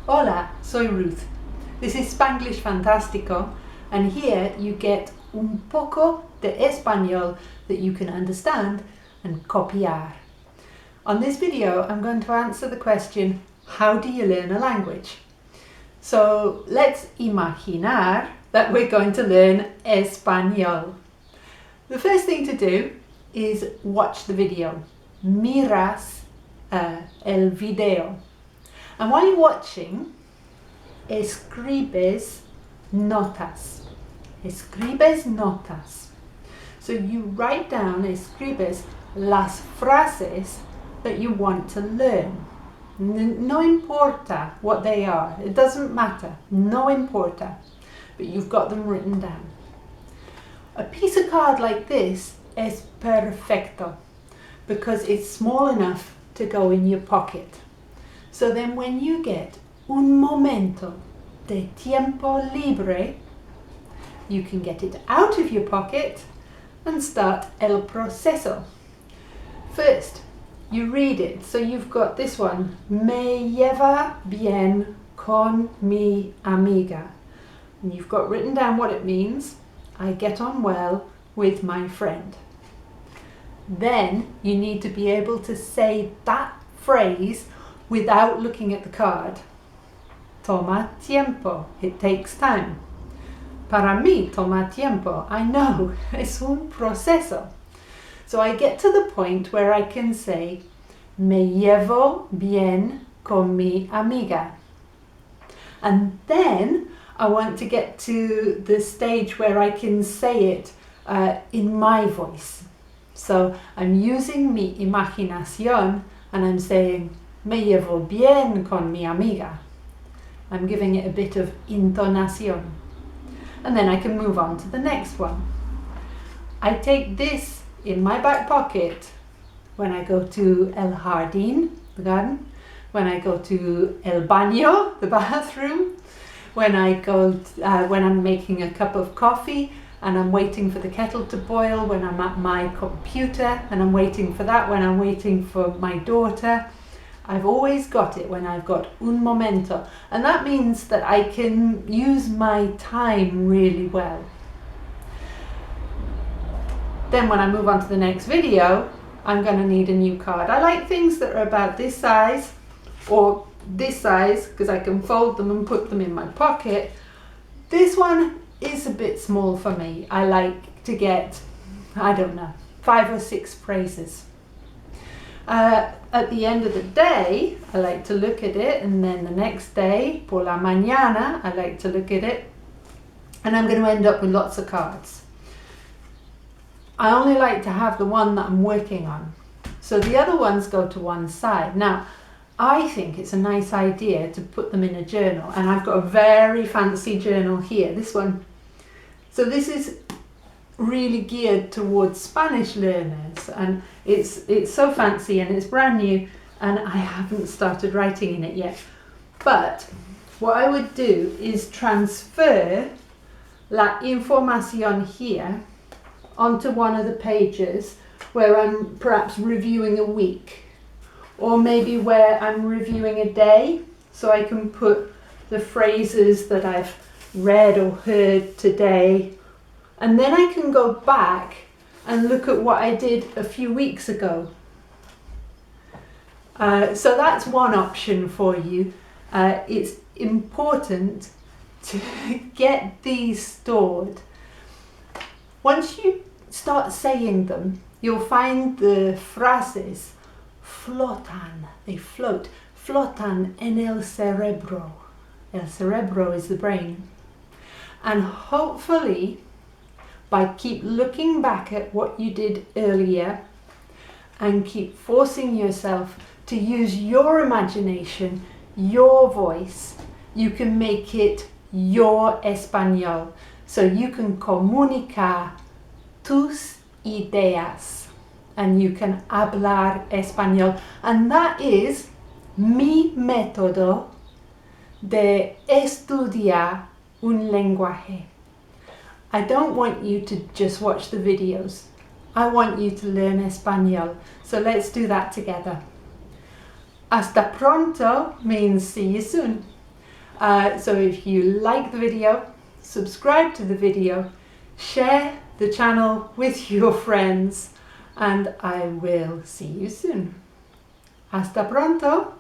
Hola, soy Ruth. This is Spanglish Fantastico, and here you get un poco de español that you can understand and copiar. On this video, I'm going to answer the question, how do you learn a language? So let's imaginar that we're going to learn español. The first thing to do is watch the video. Miras el video. And while you're watching, escribes notas. Escribes notas. So you write down, escribes las frases that you want to learn. No importa what they are. It doesn't matter. No importa. But you've got them written down. A piece of card like this es perfecto because it's small enough to go in your pocket. So then when you get un momento de tiempo libre, you can get it out of your pocket and start el proceso. First, you read it. So you've got this one, me lleva bien con mi amiga. And you've got written down what it means. I get on well with my friend. Then you need to be able to say that phrase without looking at the card. Toma tiempo. It takes time. Para mí toma tiempo. I know. Es un proceso. So I get to the point where I can say me llevo bien con mi amiga. And then I want to get to the stage where I can say it in my voice. So I'm using mi imaginación and I'm saying me llevo bien con mi amiga. I'm giving it a bit of intonación. And then I can move on to the next one. I take this in my back pocket when I go to el jardín, the garden, when I go to el baño, the bathroom, when I'm making a cup of coffee and I'm waiting for the kettle to boil, when I'm at my computer and I'm waiting for that, when I'm waiting for my daughter. I've always got it when I've got un momento, and that means that I can use my time really well. Then when I move on to the next video, I'm going to need a new card. I like things that are about this size or this size because I can fold them and put them in my pocket. This one is a bit small for me. I like to get, 5 or 6 phrases. At the end of the day, I like to look at it, and then the next day, por la mañana, I like to look at it, and I'm going to end up with lots of cards. I only like to have the one that I'm working on, so the other ones go to one side. Now, I think it's a nice idea to put them in a journal, and I've got a very fancy journal here, this one. So this is really geared towards Spanish learners, and it's so fancy and it's brand new, and I haven't started writing in it yet. But what I would do is transfer la información here onto one of the pages where I'm perhaps reviewing a week, or maybe where I'm reviewing a day, so I can put the phrases that I've read or heard today. And then I can go back and look at what I did a few weeks ago. So that's one option for you. It's important to get these stored. Once you start saying them, you'll find the frases flotan, they float, flotan en el cerebro. El cerebro is the brain. And hopefully, by keep looking back at what you did earlier and keep forcing yourself to use your imagination, your voice, you can make it your español. So you can comunicar tus ideas and you can hablar español. And that is mi método de estudiar un lenguaje. I don't want you to just watch the videos. I want you to learn español. So let's do that together. Hasta pronto means see you soon. So if you like the video, subscribe to the video, share the channel with your friends, and I will see you soon. Hasta pronto!